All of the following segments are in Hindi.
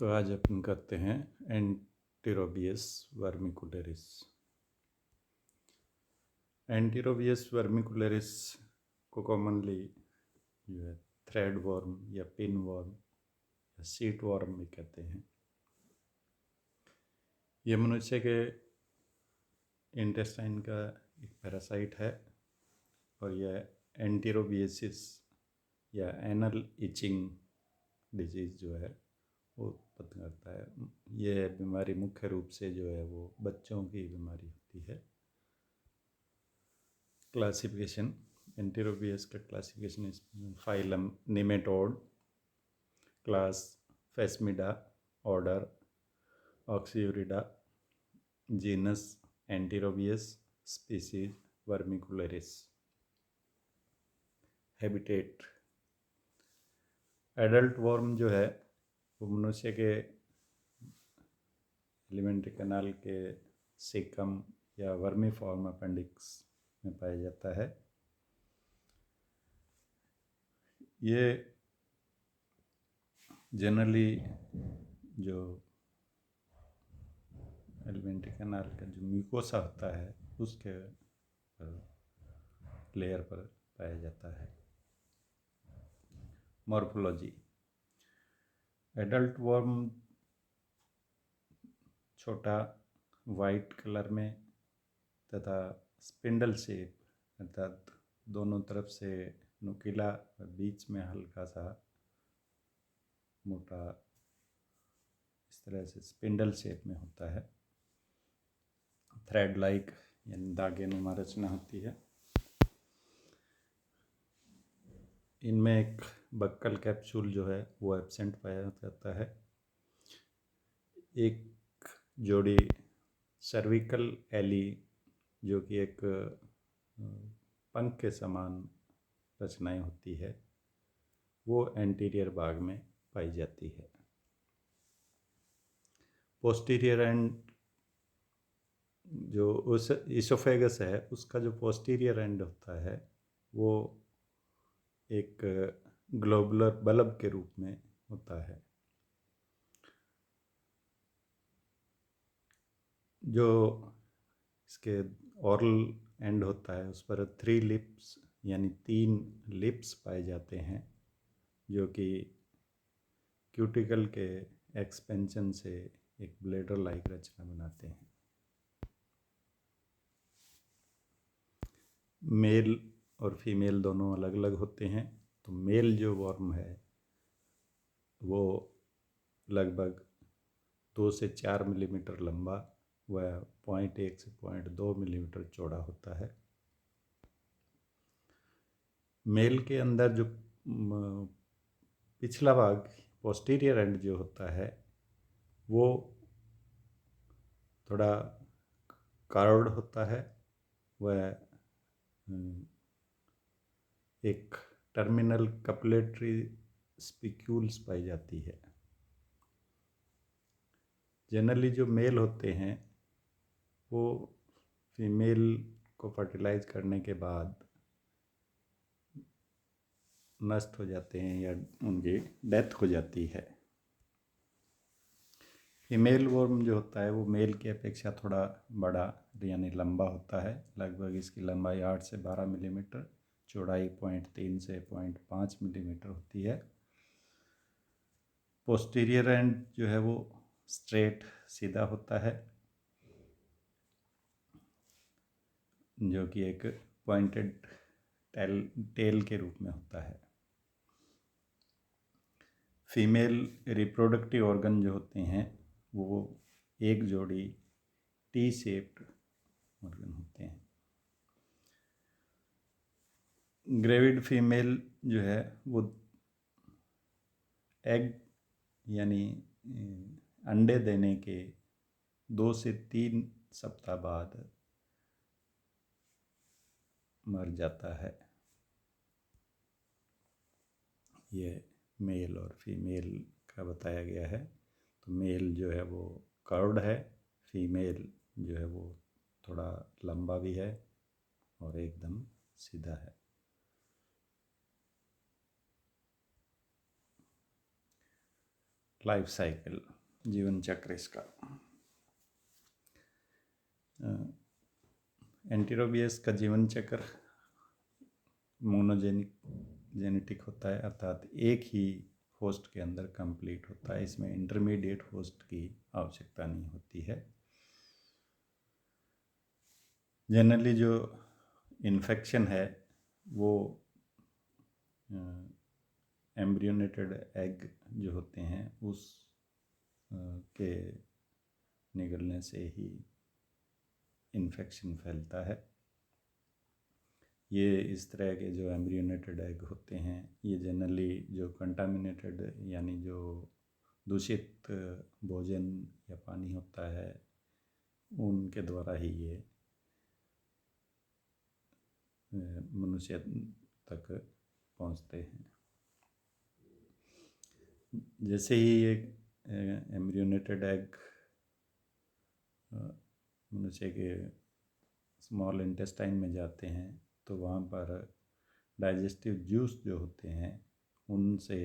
तो आज अपन करते हैं एंटीरोबियस वर्मिकुलरिस। एंटीरोबियस वर्मिकुलरिस को कॉमनली जो है थ्रेड वर्म या पिन वर्म या सीट वर्म भी कहते हैं। ये मनुष्य के इंटेस्टाइन का एक पैरासाइट है और यह एंटीरोबियसिस या एनल इचिंग डिजीज़ जो है वो उत्पन्न करता है। यह बीमारी मुख्य रूप से जो है वो बच्चों की बीमारी होती है। क्लासिफिकेशन, एंटीरोबियस का क्लासिफिकेशन इस phylum nematode, class Phasmida, order Oxyurida, genus Enterobius, species vermicularis. Habitat, adult worm जो है वो मनुष्य के एलिमेंट्री कैनाल के सेकम या वर्मीफॉर्म अपेंडिक्स में पाया जाता है। ये जनरली जो एलिमेंट्री कैनाल का जो म्यूकोसा होता है उसके लेयर पर पाया जाता है। मॉर्फोलॉजी, एडल्ट वर्म छोटा वाइट कलर में तथा स्पिंडल शेप अर्थात दोनों तरफ से नुकीला और बीच में हल्का सा मोटा इस तरह से स्पिंडल शेप में होता है। थ्रेड लाइक यानी धागे नुमा रचना होती है। इनमें एक बक्कल कैप्सूल जो है वो एब्सेंट पाया जाता है। एक जोड़ी सर्विकल एली जो कि एक पंख के समान रचनाएं होती है वो एंटीरियर भाग में पाई जाती है। पोस्टीरियर एंड जो उस इसोफेगस है उसका जो पोस्टीरियर एंड होता है वो एक ग्लोबुलर बल्ब के रूप में होता है। जो इसके ऑरल एंड होता है उस पर 3 लिप्स यानी 3 लिप्स पाए जाते हैं जो कि क्यूटिकल के एक्सपेंशन से एक ब्लेडर लाइक रचना बनाते हैं। मेल और फीमेल दोनों अलग अलग होते हैं। तो मेल जो वर्म है वो लगभग 2 से 4 मिलीमीटर लंबा व 0.1 से 0.2 मिलीमीटर चौड़ा होता है। मेल के अंदर जो पिछला भाग पोस्टीरियर एंड जो होता है वो थोड़ा कार्व्ड होता है। वह एक टर्मिनल कपलेटरी स्पिक्यूल्स पाई जाती है। जनरली जो मेल होते हैं वो फीमेल को फर्टिलाइज करने के बाद नष्ट हो जाते हैं या उनकी डेथ हो जाती है। फीमेल वर्म जो होता है वो मेल की अपेक्षा थोड़ा बड़ा यानी लंबा होता है। लगभग इसकी लंबाई 8 से 12 मिलीमीटर, चौड़ाई 0.3 से 0.5 मिलीमीटर होती है। पोस्टीरियर एंड जो है वो स्ट्रेट सीधा होता है जो कि एक पॉइंटेड टेल के रूप में होता है। फीमेल रिप्रोडक्टिव ऑर्गन जो होते हैं वो एक जोड़ी टी शेप्ड ऑर्गन होते हैं। ग्रेविड फीमेल जो है वो एग यानी अंडे देने के 2 से 3 सप्ताह बाद मर जाता है। ये मेल और फीमेल का बताया गया है। तो मेल जो है वो कर्व्ड है, फीमेल जो है वो थोड़ा लंबा भी है और एकदम सीधा है। लाइफ साइकिल, जीवन चक्र इसका। एंटीरोबियस का जीवन चक्र मोनोजेनेटिक होता है, अर्थात एक ही होस्ट के अंदर कंप्लीट होता है। इसमें इंटरमीडिएट होस्ट की आवश्यकता नहीं होती है। जनरली जो इन्फेक्शन है वो एम्ब्रियोनेटेड एग जो होते हैं उस के निगलने से ही इन्फेक्शन फैलता है। ये इस तरह के जो एम्ब्रियोनेटेड एग होते हैं ये जनरली जो कंटामिनेटेड यानी जो दूषित भोजन या पानी होता है उनके द्वारा ही ये मनुष्य तक पहुंचते हैं। जैसे ही ये एम्ब्रियोनेटेड एग मनुष्य के स्मॉल इंटेस्टाइन में जाते हैं तो वहाँ पर डाइजेस्टिव जूस जो होते हैं उनसे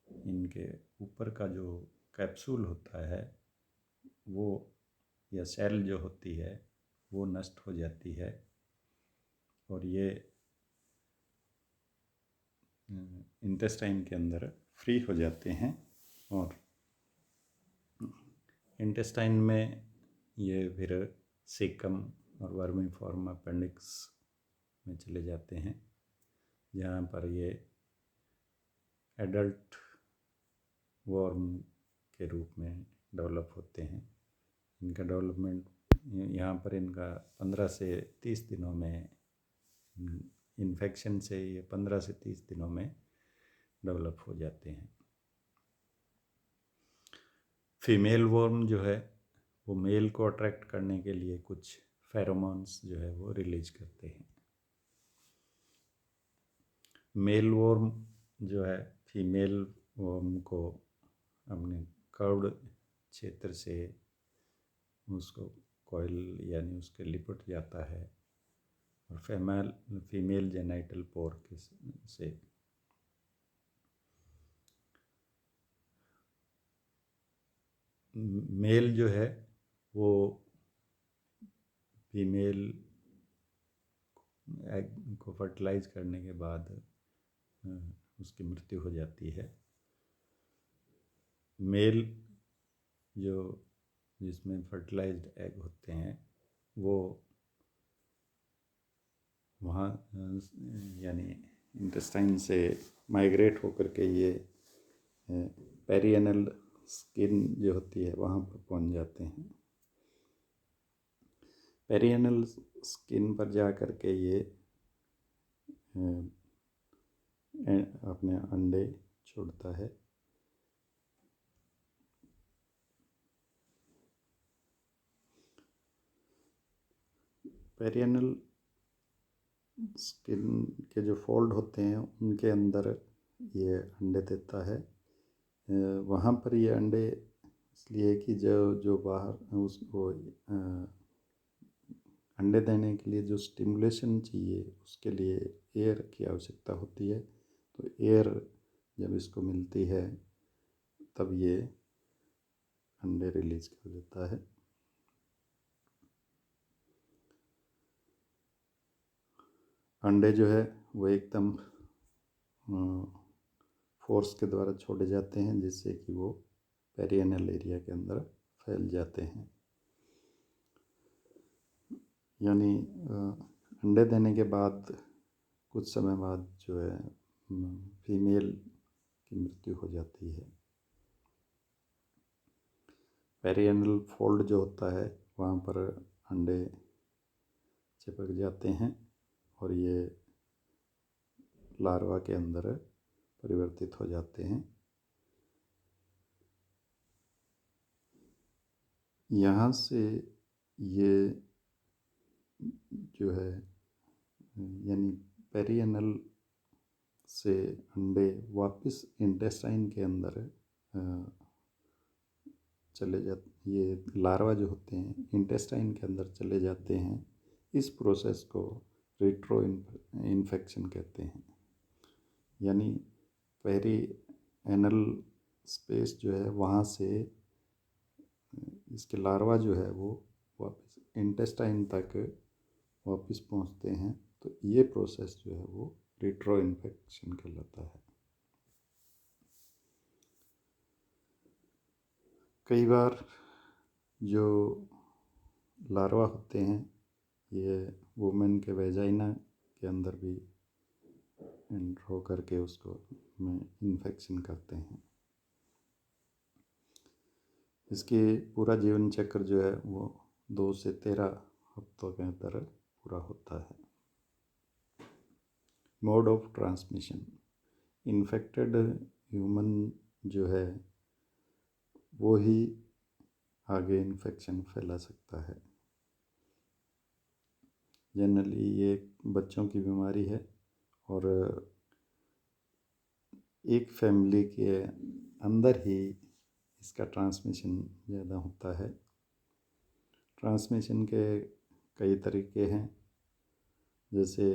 इनके ऊपर का जो कैप्सूल होता है वो या सेल जो होती है वो नष्ट हो जाती है और ये इंटेस्टाइन के अंदर फ्री हो जाते हैं और इंटेस्टाइन में ये फिर सीकम और वर्मीफॉर्म अपेंडिक्स में चले जाते हैं जहाँ पर ये एडल्ट वर्म के रूप में डेवलप होते हैं। इनका डेवलपमेंट यहाँ पर इनका 15 से 30 दिनों में, इन्फेक्शन से ये 15 से 30 दिनों में डेवलप हो जाते हैं। फीमेल वर्म जो है वो मेल को अट्रैक्ट करने के लिए कुछ फेरोमोन्स जो है वो रिलीज करते हैं। मेल वर्म जो है फीमेल वर्म को अपने कर्व्ड क्षेत्र से उसको कॉइल यानी उसके लिपट जाता है और फीमेल जेनाइटल पोर से मेल जो है वो फीमेल एग को फर्टिलाइज करने के बाद उसकी मृत्यु हो जाती है। मेल जो जिसमें फर्टिलाइज्ड एग होते हैं वो वहाँ यानी इंटेस्टाइन से माइग्रेट होकर के ये पेरिएनल स्किन जो होती है वहाँ पर पहुँच जाते हैं। पेरिएनल स्किन पर जा कर के ये अपने अंडे छोड़ता है। पेरिएनल स्किन के जो फोल्ड होते हैं उनके अंदर ये अंडे देता है। वहाँ पर ये अंडे इसलिए कि जो बाहर उसको अंडे देने के लिए जो स्टिमुलेशन चाहिए उसके लिए एयर की आवश्यकता होती है। तो एयर जब इसको मिलती है तब ये अंडे रिलीज कर देता है। अंडे जो है वो एकदम फोर्स के द्वारा छोड़े जाते हैं जिससे कि वो पेरिएनल एरिया के अंदर फैल जाते हैं। यानी अंडे देने के बाद कुछ समय बाद जो है फीमेल की मृत्यु हो जाती है। पेरिएनल फोल्ड जो होता है वहाँ पर अंडे चिपक जाते हैं और ये लार्वा के अंदर परिवर्तित हो जाते हैं। यहाँ से ये जो है यानी पेरिएनल से अंडे वापस इंटेस्टाइन के अंदर चले जाते, ये लार्वा जो होते हैं इंटेस्टाइन के अंदर चले जाते हैं। इस प्रोसेस को रिट्रो इन्फेक्शन कहते हैं। यानी पेरिएनल स्पेस जो है वहाँ से इसके लार्वा जो है वो वापस इंटेस्टाइन तक वापस पहुँचते हैं। तो ये प्रोसेस जो है वो रिट्रो इन्फेक्शन कहलाता है। कई बार जो लार्वा होते हैं ये वुमेन के वेजाइना के अंदर भी एंटर हो करके उसको में इन्फेक्शन करते हैं। इसके पूरा जीवन चक्र जो है वो 2 से 13 हफ्तों के अंदर पूरा होता है। Mode of transmission, infected human जो है वो ही आगे इन्फेक्शन फैला सकता है। जनरली ये बच्चों की बीमारी है और एक फैमिली के अंदर ही इसका ट्रांसमिशन ज़्यादा होता है। ट्रांसमिशन के कई तरीके हैं, जैसे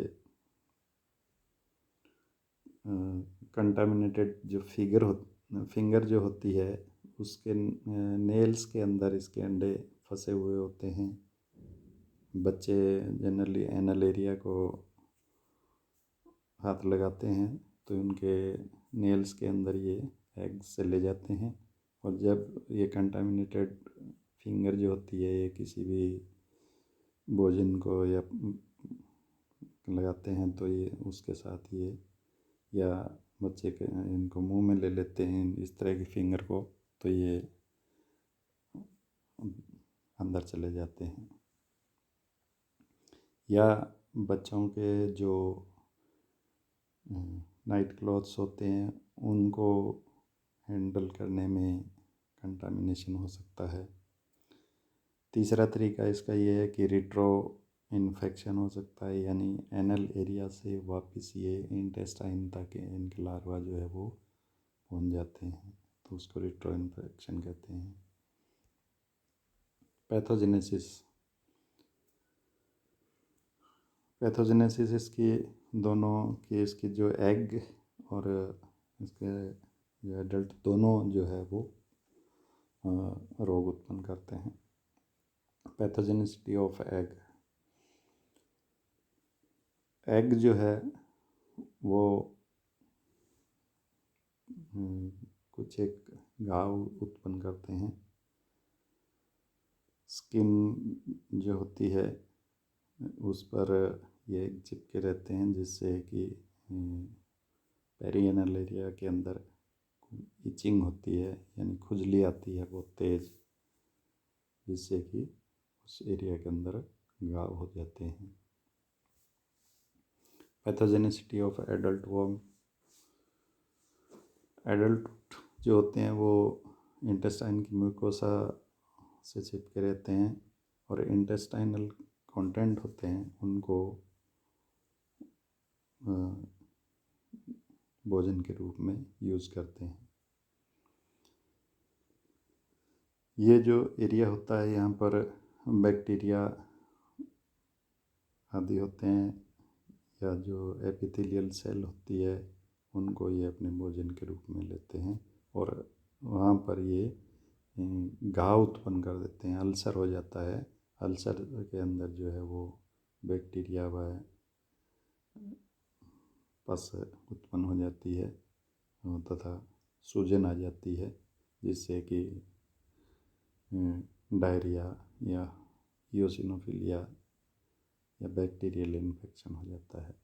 कंटामिनेटेड जो फिंगर जो होती है उसके नेल्स के अंदर इसके अंडे फंसे हुए होते हैं। बच्चे जनरली एनल एरिया को हाथ लगाते हैं तो उनके नेल्स के अंदर ये एग्स चले जाते हैं, और जब ये कंटामिनेटेड फिंगर जो होती है ये किसी भी भोजन को या लगाते हैं तो ये उसके साथ ये, या बच्चे के इनको मुंह में ले लेते हैं इस तरह की फिंगर को, तो ये अंदर चले जाते हैं। या बच्चों के जो नाइट क्लॉथ्स होते हैं उनको हैंडल करने में कंटामिनेशन हो सकता है। तीसरा तरीका इसका ये है कि रिट्रो इन्फेक्शन हो सकता है, यानी एनल एरिया से वापस ये इंटेस्टाइन तक इनके लार्वा जो है वो पहुंच जाते हैं, तो उसको रिट्रो इन्फेक्शन कहते हैं। पैथोजेनेसिस इसकी दोनों केस की जो एग और इसके जो एडल्ट दोनों जो है वो रोग उत्पन्न करते हैं। पैथोजेनिसिटी ऑफ एग जो है वो कुछ एक घाव उत्पन्न करते हैं। स्किन जो होती है उस पर ये चिपके रहते हैं, जिससे कि पेरिएनल एरिया के अंदर इचिंग होती है, यानी खुजली आती है बहुत तेज़, जिससे कि उस एरिया के अंदर घाव हो जाते हैं। Pathogenicity of adult worm, adult जो होते हैं वो इंटेस्टाइन की म्यूकोसा से चिपके रहते हैं और इंटेस्टाइनल कंटेंट होते हैं उनको भोजन के रूप में यूज़ करते हैं। ये जो एरिया होता है यहाँ पर बैक्टीरिया आदि होते हैं, या जो एपिथेलियल सेल होती है उनको ये अपने भोजन के रूप में लेते हैं, और वहाँ पर ये घाव उत्पन्न कर देते हैं, अल्सर हो जाता है। अल्सर के अंदर जो है वो बैक्टीरिया व पस उत्पन्न हो जाती है तथा सूजन आ जाती है, जिससे कि डायरिया या इयोसिनोफिलिया या बैक्टीरियल इन्फेक्शन हो जाता है।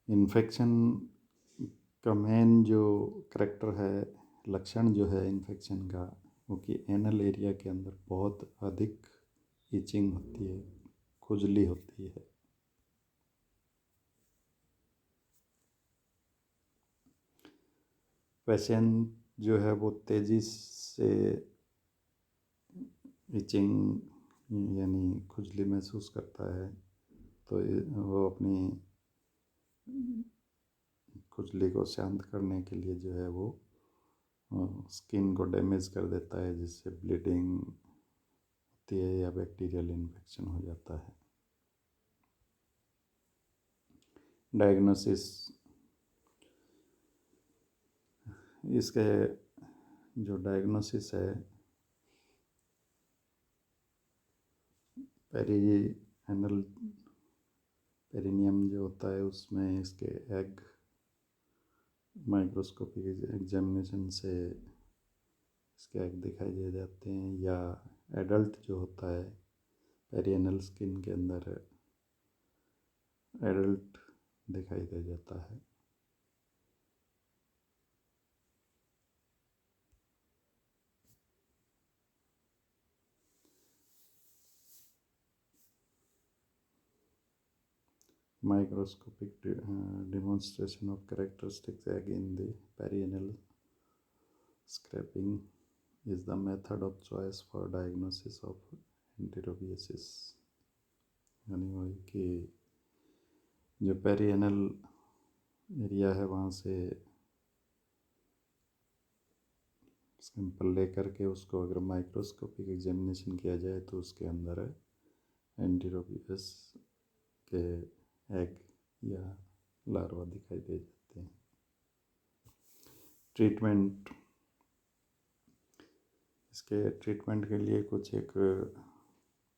इन्फेक्शन का मेन जो करैक्टर है, लक्षण जो है इन्फेक्शन का, वो कि एनल एरिया के अंदर बहुत अधिक इचिंग होती है, खुजली होती है। पेशेंट जो है वो तेज़ी से इचिंग यानी खुजली महसूस करता है, तो वो अपनी खुजली को शांत करने के लिए जो है वो स्किन को डैमेज कर देता है, जिससे ब्लीडिंग होती है या बैक्टीरियल इन्फेक्शन हो जाता है। डायग्नोसिस, इसके जो डायग्नोसिस है, पेरिनियम जो होता है उसमें इसके एग माइक्रोस्कोपिक एग्जामिनेशन से इसके एग दिखाई दे जाते हैं, या एडल्ट जो होता है पेरिएनल स्किन के अंदर एडल्ट दिखाई दे जाता है। Microscopic demonstration of characteristics egg in the perianal scraping is the method of choice for diagnosis of enterobiasis। यानी वही कि जो पेरिएनल एरिया है वहाँ से सैंपल लेकर के उसको अगर माइक्रोस्कोपिक एग्जामिनेशन किया जाए तो उसके अंदर एंटीरोबियस के एग या लार्वा दिखाई दे जाते हैं। ट्रीटमेंट, इसके ट्रीटमेंट के लिए कुछ एक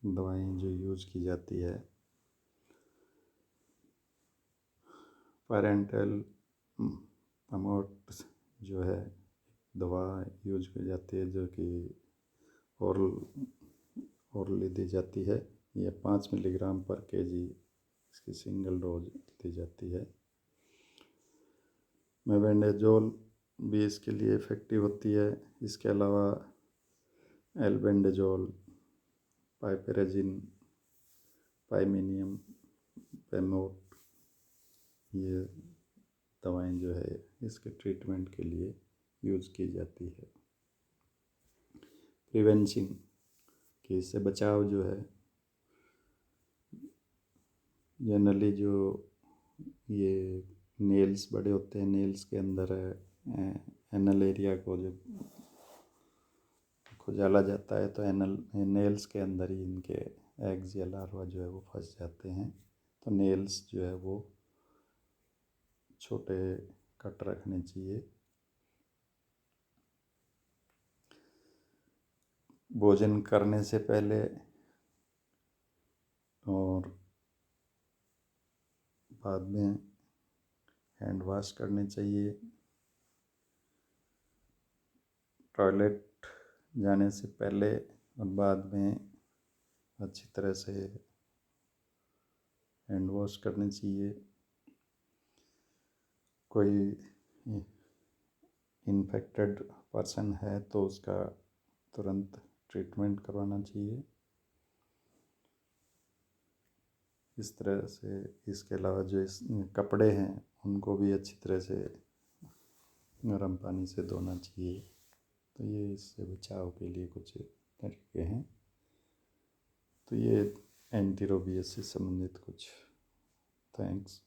दवाएं जो यूज़ की जाती है, पैरेंटल अमोट जो है दवा यूज की जाती है, जो कि ओरली दी जाती है। यह 5 मिलीग्राम पर केजी इसकी सिंगल डोज दी जाती है। मेबेंडाजोल भी इसके लिए इफ़ेक्टिव होती है। इसके अलावा एल्बेंडाजोल, पाइपेराजिन, पाइमिनियम, पेमोट, ये दवाएं जो है इसके ट्रीटमेंट के लिए यूज़ की जाती है। प्रिवेंशन कि इससे बचाव जो है, जनरली जो ये नेल्स बड़े होते हैं, नेल्स के अंदर एनल एरिया को जब खुजाला जाता है तो नेल्स के अंदर ही इनके एग्स या लार्वा जो है वो फंस जाते हैं। तो नेल्स जो है वो छोटे कट रखने चाहिए। भोजन करने से पहले और बाद में हैंड वॉश करने चाहिए। टॉयलेट जाने से पहले और बाद में अच्छी तरह से हैंड वॉश करने चाहिए। कोई इन्फेक्टेड पर्सन है तो उसका तुरंत ट्रीटमेंट करवाना चाहिए। इस तरह से इसके अलावा जो कपड़े हैं उनको भी अच्छी तरह से गर्म पानी से धोना चाहिए। तो ये इससे बचाव के लिए कुछ तरीके हैं। तो ये एंटीरोबियस से संबंधित कुछ। थैंक्स।